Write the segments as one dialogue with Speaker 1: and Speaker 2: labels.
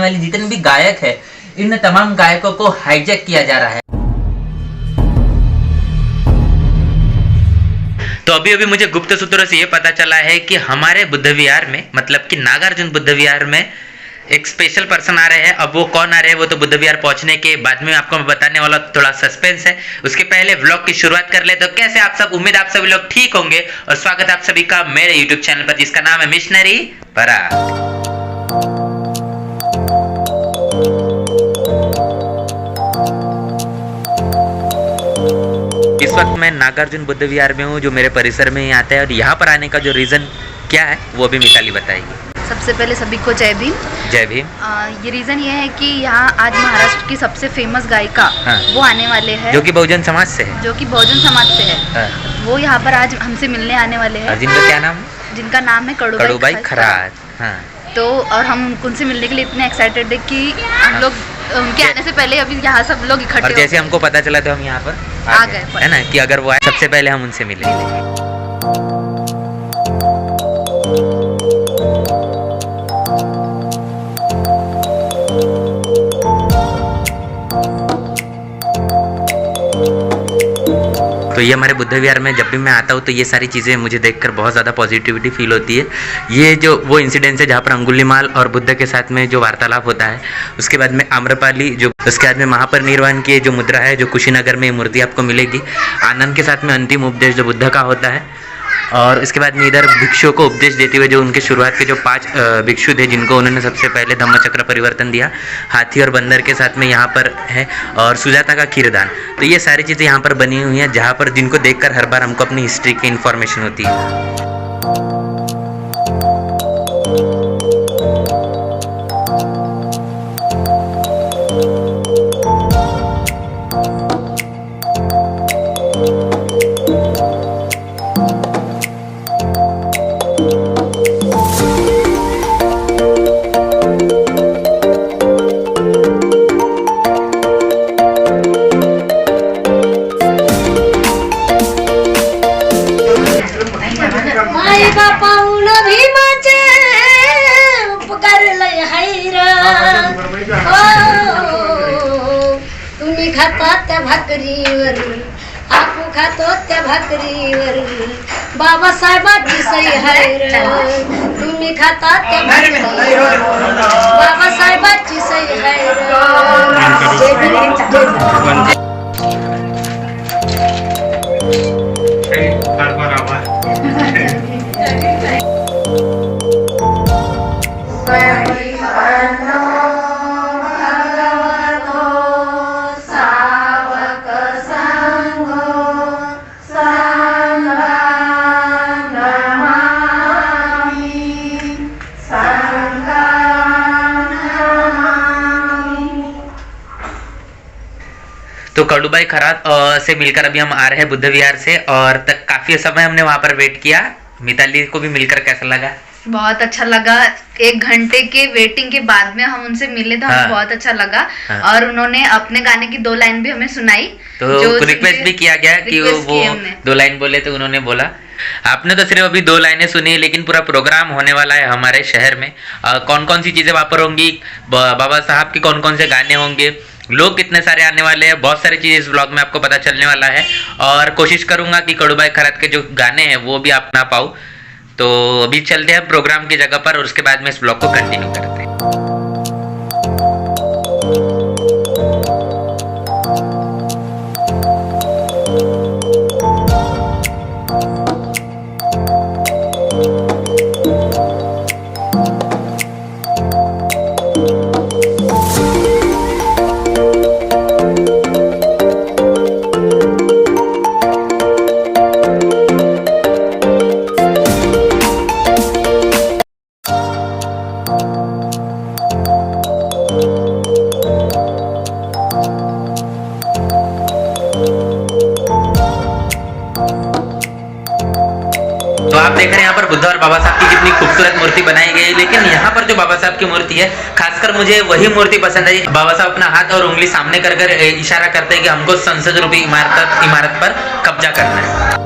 Speaker 1: वाले जितने भी गायक है, इन तमाम गायकों को हाईजैक किया जा रहा है। तो अभी अभी मुझे गुप्त सूत्रों से ये पता चला है कि हमारे बुद्ध विहार में, मतलब कि नागार्जुन बुद्ध विहार में एक स्पेशल पर्सन आ रहे हैं। अब वो कौन आ रहे हैं वो तो बुद्ध विहार पहुंचने के बाद में आपको मैं बताने वाला, थोड़ा सस्पेंस है। उसके पहले व्लॉग की शुरुआत कर ले। तो कैसे आप सब, उम्मीद आप सभी लोग ठीक होंगे और स्वागत है आप सभी का मेरे यूट्यूब चैनल पर जिसका नाम है मिशनरी पराग। इस वक्त मैं नागार्जुन बुद्ध विहार में हूँ, जो मेरे परिसर में ही आता है। और यहाँ पर आने का जो रीज़न क्या है वो भी मिताली बताएगी।
Speaker 2: सबसे पहले सभी को जय भीम।
Speaker 1: जय भीम।
Speaker 2: ये रीज़न ये है कि यहाँ आज महाराष्ट्र की सबसे फेमस गायिका वो आने वाले हैं,
Speaker 1: जो कि बहुजन समाज से है।
Speaker 2: जो कि बहुजन समाज से है। वो यहाँ पर आज हमसे मिलने आने वाले हैं।
Speaker 1: जिनका क्या नाम है?
Speaker 2: जिनका नाम है कड़ूबाई
Speaker 1: खरात। हाँ।
Speaker 2: तो और हम उनसे मिलने के लिए इतने एक्साइटेड है कि हम लोग उनके आने से पहले अभी यहाँ सब लोग इकट्ठे,
Speaker 1: और जैसे हमको पता चला तो हम यहाँ पर आ गए, है ना, कि अगर वो आए सबसे पहले हम उनसे मिले। तो ये हमारे बुद्ध विहार में जब भी मैं आता हूँ तो ये सारी चीज़ें मुझे देखकर बहुत ज़्यादा पॉजिटिविटी फील होती है। ये जो वो इंसिडेंस है जहाँ पर अंगुलीमाल और बुद्ध के साथ में जो वार्तालाप होता है, उसके बाद में आम्रपाली, जो उसके बाद में महापरिनिर्वाण की जो मुद्रा है, जो कुशीनगर में मूर्ति आपको मिलेगी। आनंद के साथ में अंतिम उपदेश जो बुद्ध का होता है, और इसके बाद में इधर भिक्षुओं को उपदेश देते हुए जो उनके शुरुआत के जो 5 भिक्षु थे, जिनको उन्होंने सबसे पहले धम्मचक्र परिवर्तन दिया, हाथी और बंदर के साथ में यहाँ पर है, और सुजाता का खीरदान। तो ये सारी चीज़ें यहाँ पर बनी हुई हैं, जहाँ पर जिनको देखकर हर बार हमको अपनी हिस्ट्री की इन्फॉर्मेशन होती है।
Speaker 3: तुम्ही खाता त्या भाकरीवर, आपू खातो त्या भाकरीवर, बाबासाहेबांची सही हाय र. तुम्ही खाता त्या भाकरीवर, बाबासाहेबांची सही हाय र.
Speaker 1: तो कड़ूबाई खरात से मिलकर अभी हम आ रहे हैं बुद्ध विहार से, और तक काफी समय हमने वहां पर वेट किया। मिताली को भी मिलकर कैसा लगा?
Speaker 2: बहुत अच्छा लगा। 1 घंटे के वेटिंग के बाद में हम उनसे मिले तो हमें बहुत अच्छा लगा। और उन्होंने अपने गाने की 2 लाइन भी हमें सुनाई,
Speaker 1: तो रिक्वेस्ट भी किया गया कि वो 2 लाइन बोले, तो उन्होंने बोला। आपने तो सिर्फ अभी 2 लाइनें सुनी, लेकिन पूरा प्रोग्राम होने वाला है हमारे शहर में। कौन कौन सी चीजें वहां पर होंगी, बाबा साहब के कौन कौन से गाने होंगे, लोग कितने सारे आने वाले हैं, बहुत सारी चीज़ इस व्लॉग में आपको पता चलने वाला है। और कोशिश करूंगा कि कड़ूबाई खरात के जो गाने हैं वो भी आप ना पाऊँ। तो अभी चलते हैं प्रोग्राम की जगह पर, और उसके बाद में इस व्लॉग को कंटिन्यू करते हैं। तो आप देख रहे हैं यहाँ पर बुद्ध और बाबा साहब की कितनी खूबसूरत मूर्ति बनाई गई है। लेकिन यहाँ पर जो बाबा साहब की मूर्ति है, खासकर मुझे वही मूर्ति पसंद है। बाबा साहब अपना हाथ और उंगली सामने कर कर इशारा करते हैं कि हमको संसद रूपी इमारत पर कब्जा करना है।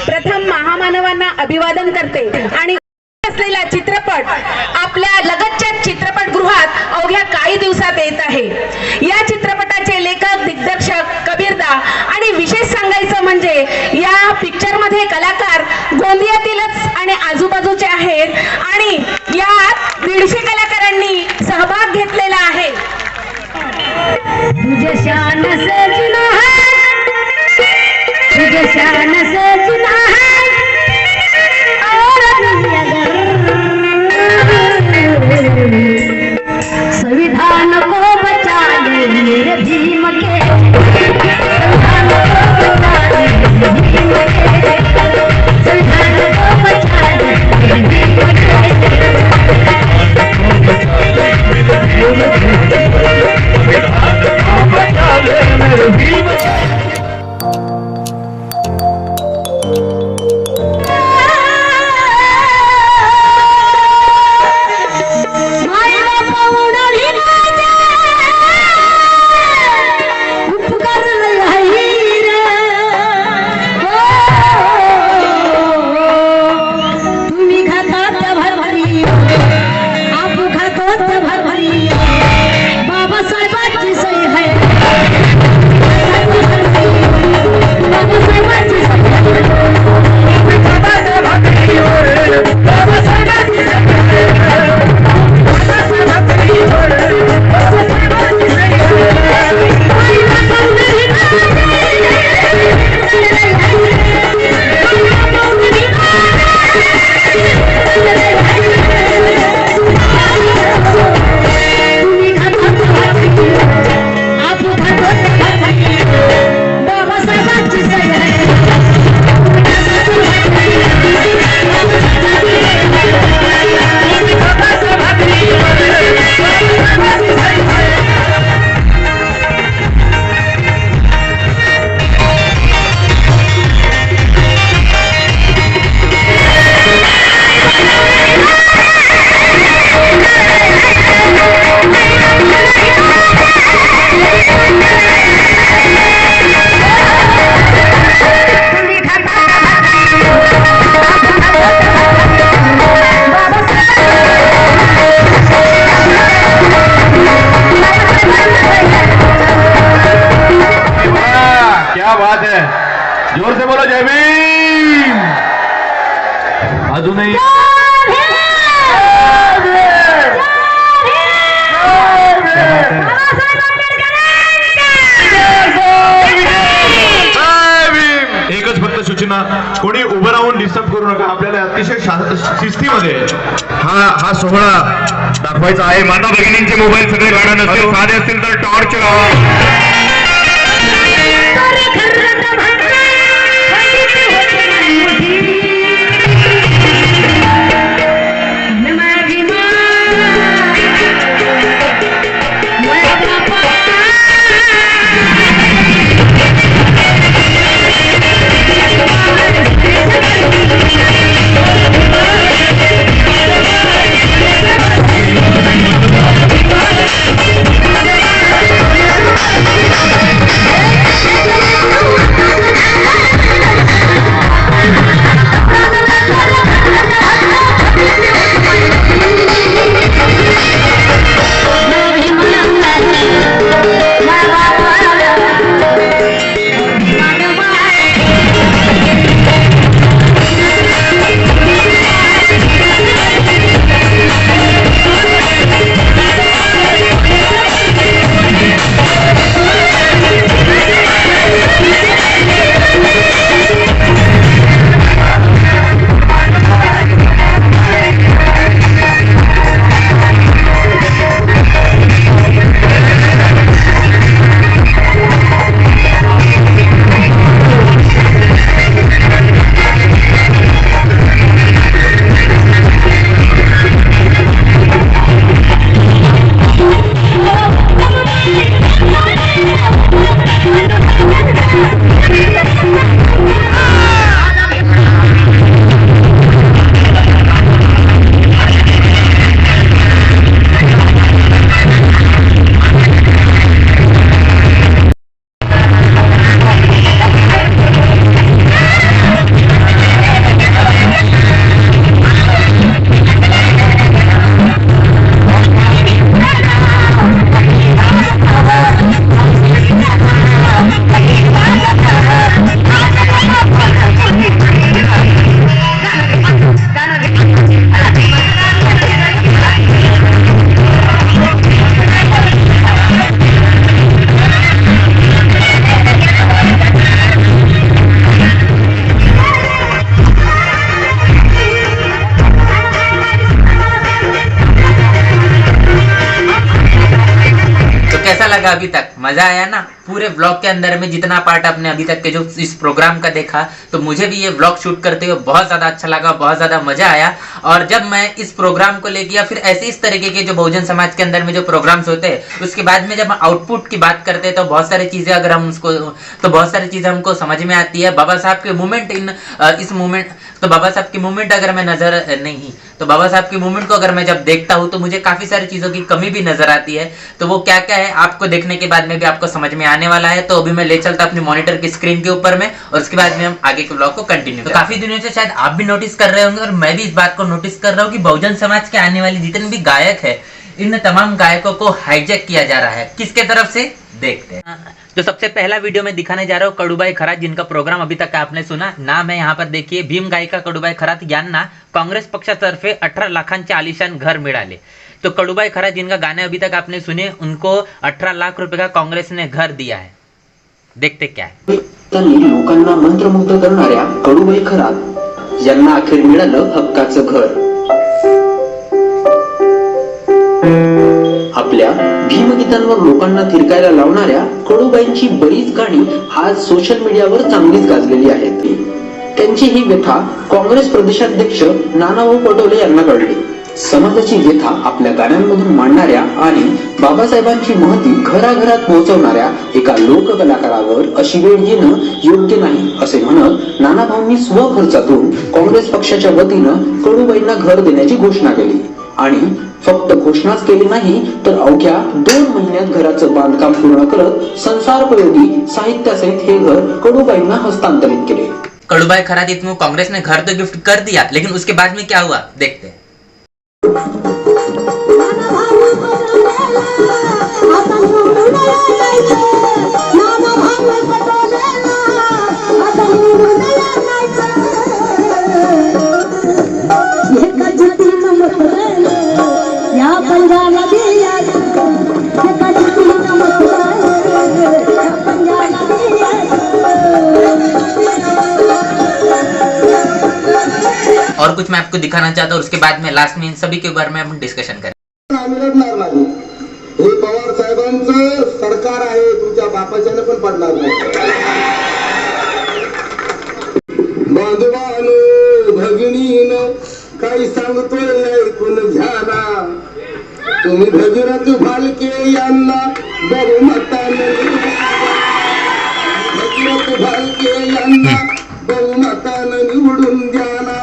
Speaker 4: प्रथम महामानवांना अभिवादन करते आणि असलेला चित्रपट आपल्या लगतच्या चित्रपटगृहात अवघ्या काही दिवसात येत आहे. या चित्रपटाचे लेखक दिग्दर्शक कबीरदा आणि विशेष सांगायचं म्हणजे या पिक्चर मध्ये कलाकार गोंदियातीलच आणि आजूबाजूचे आहेत आणि यात 150 कलाकारांनी सहभाग घेतलेला आहे.
Speaker 3: तुझे शान से जुना है, तुझे शान से जुना है और संविधान को बचा ले मेरे भीम के, संविधान को बचा ले भीम के, संविधान को बचा ले भीम
Speaker 5: जोर से बोलो जय भीम. अजूनही एकच फक्त सूचना, कोणी उभं राहून डिस्टर्ब करू नका. आपल्याला अतिशय शिस्तीमध्ये हा सोहळा दाखवायचा आहे. माता भगिनींचे मोबाईल सगळे गाड्या नसतील, साधे असतील तर टॉर्च लावा.
Speaker 1: लगा अभी तक? मजा आया ना? पूरे व्लॉग के अंदर में जितना पार्ट आपने अभी तक के जो इस प्रोग्राम का देखा, तो मुझे भी ये व्लॉग शूट करते हुए बहुत ज्यादा अच्छा लगा, बहुत ज्यादा मजा आया। और जब मैं इस प्रोग्राम को लेके या फिर ऐसे इस तरीके के जो बहुजन समाज के अंदर में जो प्रोग्राम्स होते हैं, उसके बाद में जब हम आउटपुट की बात करते हैं तो बहुत सारी चीजें अगर हम उसको तो बहुत सारी चीजें हमको समझ में आती है। बाबा साहब के मूवमेंट इस मूवमेंट तो बाबा साहब की मूवमेंट अगर मैं तो बाबा साहब की मूवमेंट को अगर मैं जब देखता हूँ तो मुझे काफी सारी चीजों की कमी भी नजर आती है। तो वो क्या क्या है आपको देखने के बाद में भी आपको समझ में आने वाला है। तो अभी मैं ले चलता अपनी मॉनिटर की स्क्रीन के ऊपर में, और उसके बाद में हम आगे के ब्लॉग को कंटिन्यू। तो काफी दिनों से शायद आप भी नोटिस कर रहे होंगे और मैं भी इस बात को नोटिस कर रहा हूँ कि बहुजन समाज के आने वाले जितने भी गायक है, इन तमाम गायकों को हाईजैक किया जा रहा है। किसके तरफ से? देखते हैं। तो सबसे पहला वीडियो में दिखाने जा रहा हूँ कडूबाई खरात, जिनका प्रोग्राम अभी तक आपने सुना। नाम है यहाँ पर देखिए, भीम गायिका कडूबाई खरात यांना काँग्रेस पक्षातर्फे 18 लाखांचे आलिशान घर मिळाले। तो कडूबाई खरात जिनका गाने अभी तक आपने सुने, उनको 18 लाख रुपए का कांग्रेस ने घर दिया है। देखते क्या है।
Speaker 6: त्यांनी लोकांना मंत्रमुग्ध करणाऱ्या कडूबाई खरात यांना अखेर मिळालं हक्काचं घर। आपल्या भीमगीतांवर लोकांना थिरकायला लावणाऱ्या कडूबाईंची बरीच गाणी आज सोशल मीडियावर चांगलीच गाजलेली आहेत। त्यांची ही व्यथा काँग्रेस प्रदेशाध्यक्ष नानाभाऊ पटोले यांना कळली। समाजाची व्यथा आपल्या गाण्यांमधून मांडणाऱ्या आणि बाबासाहेबांची महती घराघरात पोहोचवणाऱ्या एका लोककलाकारावर अशी वेळ येणं योग्य नाही असे म्हणत नानाभाऊंनी स्वखर्चातून काँग्रेस पक्षाच्या वतीनं कडूबाईंना घर देण्याची घोषणा केली। आणि फक्त घोषणाच केली नाही तर अवघ्या 2 महिन्यात घराचं बांधकाम पूर्ण करत संसारोपयोगी साहित्यासहित हे घर कडूबाईंना हस्तांतरित केले।
Speaker 1: कडूबाई खरात इनको कांग्रेस ने घर तो गिफ्ट कर दिया, लेकिन उसके बाद में क्या हुआ देखते हैं। और कुछ मैं आपको दिखाना चाहता हूँ, उसके बाद में लास्ट में इन सभी के बारे में हम डिस्कशन करें।
Speaker 7: आम्ही लढणार नाही, हे पवार साहेबांचं सरकार आहे, तुमच्या बापाच्याने पण पडणार नाही। बांधवानो भगिनीनो काही सांगतोय ऐकून घ्या ना, तुम्ही भगीरथ भालके यांना बहुमताने निवडून द्या ना।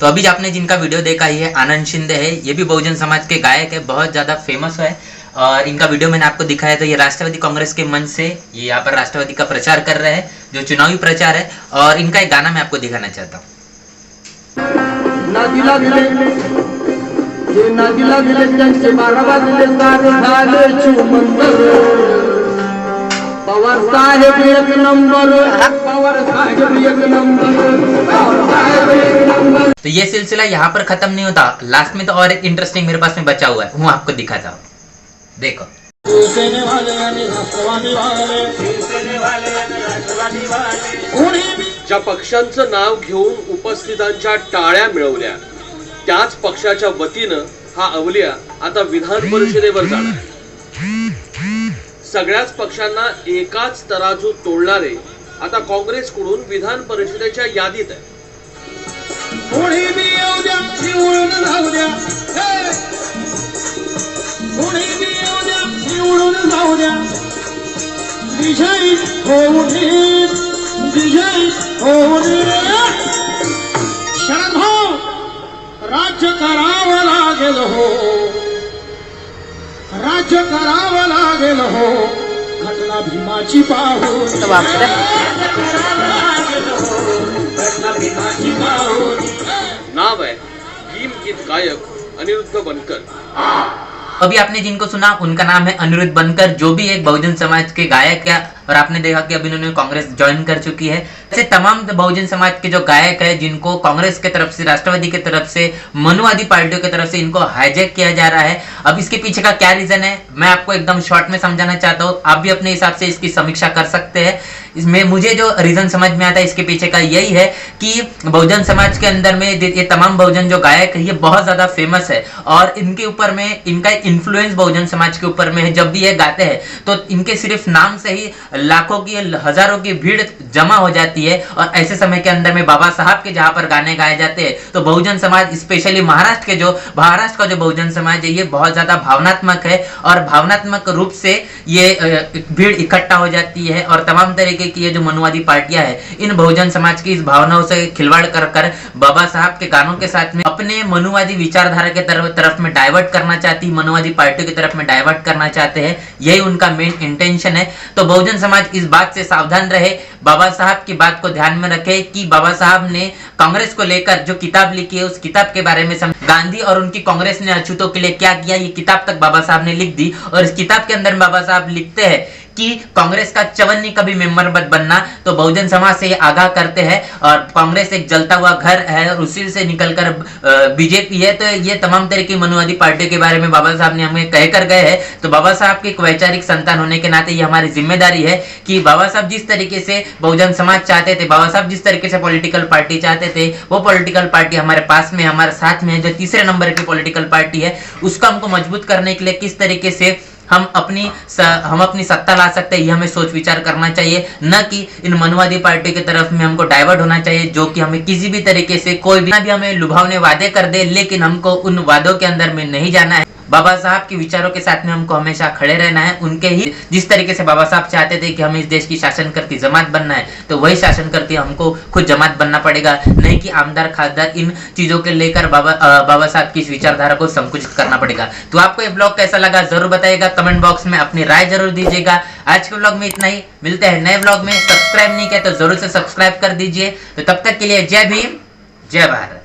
Speaker 1: तो अभी आपने जिनका वीडियो देखा ये आनंद शिंदे है, ये भी बहुजन समाज के गायक है, बहुत ज्यादा फेमस है। और इनका वीडियो मैंने आपको दिखाया, तो ये राष्ट्रवादी कांग्रेस के मंच से ये यहाँ पर राष्ट्रवादी का प्रचार कर रहे हैं, जो चुनावी प्रचार है। और इनका एक गाना मैं आपको दिखाना चाहता हूँ।
Speaker 7: पवार साहेब एक नंबर, पवार साहेब एक नंबर।
Speaker 1: तो ये सिलसिला यहाँ पर खत्म नहीं होता, लास्ट में तो और एक इंटरेस्टिंग मेरे पास में बचा हुआ है, वो आपको दिखाता हूँ। देखो।
Speaker 8: ज्या पक्षांचं नाव घेऊन उपस्थितांच्या टाळ्या मिळवल्या, त्याच पक्षाच्या वतीनं हा अवलिया आता विधान परिषदेवर जाणार। सगळ्याच पक्षांना एकाच तराजू तोडणारे आता काँग्रेसकडून विधान परिषदेच्या यादीत आहे।
Speaker 7: कोणी बी येऊ द्या, निवडून जाऊ द्या, कोणी बी येऊ द्या, निवडून जाऊ द्या, विजयी होऊ दे, विजयी होऊ दे। शरद हो, राज्य करावं लागेल हो, राज्य करावं लागेल हो, घटना भीमाची पाहू,
Speaker 8: नाव है भीम गीत गायक अनिरुद्ध बनकर।
Speaker 1: अभी आपने जिनको सुना उनका नाम है अनिरुद्ध बनकर, जो भी एक बहुजन समाज के गायक या और आपने देखा कि अब इन्होंने कांग्रेस ज्वाइन कर चुकी है। ऐसे तमाम बहुजन समाज के जो गायक है जिनको कांग्रेस के तरफ से, राष्ट्रवादी की तरफ से, मनुवादी पार्टियों की तरफ से इनको हाईजैक किया जा रहा है। अब इसके पीछे का क्या रीजन है मैं आपको एकदम शॉर्ट में समझाना चाहता हूँ, आप भी अपने हिसाब से इसकी समीक्षा कर सकते हैं। इसमें मुझे जो रीजन समझ में आता है इसके पीछे का यही है कि बहुजन समाज के अंदर में ये तमाम बहुजन जो गायक है ये बहुत ज्यादा फेमस है और इनके ऊपर में इनका इन्फ्लुएंस बहुजन समाज के ऊपर में है। जब भी ये गाते हैं तो इनके सिर्फ नाम से ही लाखों की, हजारों की भीड़ जमा हो जाती है और ऐसे समय के अंदर में बाबा साहब के जहां पर गाने गाए जाते हैं तो बहुजन समाज, स्पेशली महाराष्ट्र का जो बहुजन समाज है ये बहुत ज्यादा भावनात्मक है और भावनात्मक रूप से ये भीड़ इकट्ठा हो जाती है और तमाम तरीके की ये जो मनुवादी पार्टियां हैं इन बहुजन समाज की इस भावनाओं से खिलवाड़ कर कर बाबा साहब के गानों के साथ में अपने मनुवादी विचारधारा के तरफ में डाइवर्ट करना चाहती, मनुवादी पार्टियों की तरफ में डाइवर्ट करना चाहते हैं। यही उनका मेन इंटेंशन है। तो बहुजन समाज इस बात से सावधान रहे, बाबा साहब की बात को ध्यान में रखे कि बाबा साहब ने कांग्रेस को लेकर जो किताब लिखी है उस किताब के बारे में गांधी और उनकी कांग्रेस ने अछूतों के लिए क्या किया ये किताब तक बाबा साहब ने लिख दी। और इस किताब के अंदर बाबा साहब लिखते हैं कि कांग्रेस का चवन्नी कभी मेंबर मत बनना। तो बहुजन समाज से ये आगाह करते हैं और कांग्रेस एक जलता हुआ घर है और उसी से निकलकर बीजेपी है। तो ये तमाम तरह की मनुवादी पार्टियों के बारे में बाबा साहब ने हमें कहकर गए हैं। तो बाबा साहब के एक वैचारिक संतान होने के नाते ये हमारी जिम्मेदारी है कि बाबा साहब जिस तरीके से बहुजन समाज चाहते थे, बाबा साहब जिस तरीके से पॉलिटिकल पार्टी चाहते थे, वो पॉलिटिकल पार्टी हमारे पास में, हमारे साथ में है। जो तीसरे नंबर की पॉलिटिकल पार्टी है उसको हमको मजबूत करने के लिए किस तरीके से हम अपनी सत्ता ला सकते हैं ये हमें सोच विचार करना चाहिए, न कि इन मनुवादी पार्टी की तरफ में हमको डाइवर्ट होना चाहिए जो कि हमें किसी भी तरीके से कोई भी हमें लुभावने वादे कर दे लेकिन हमको उन वादों के अंदर में नहीं जाना है। बाबा साहब के विचारों के साथ में हमको हमेशा खड़े रहना है। उनके ही जिस तरीके से बाबा साहब चाहते थे कि हमें इस देश की शासन करती जमात बनना है तो वही शासन करती हमको खुद जमात बनना पड़ेगा, नहीं कि आमदार खासदार इन चीजों के लेकर बाबा साहब की इस विचारधारा को संकुचित करना पड़ेगा। तो आपको ये ब्लॉग कैसा लगा जरूर बताइएगा, कमेंट बॉक्स में अपनी राय जरूर दीजिएगा। आज के ब्लॉग में इतना ही, मिलते हैं नए ब्लॉग में। सब्सक्राइब नहीं किया तो जरूर से सब्सक्राइब कर दीजिए। तो तब तक के लिए जय भीम, जय भारत।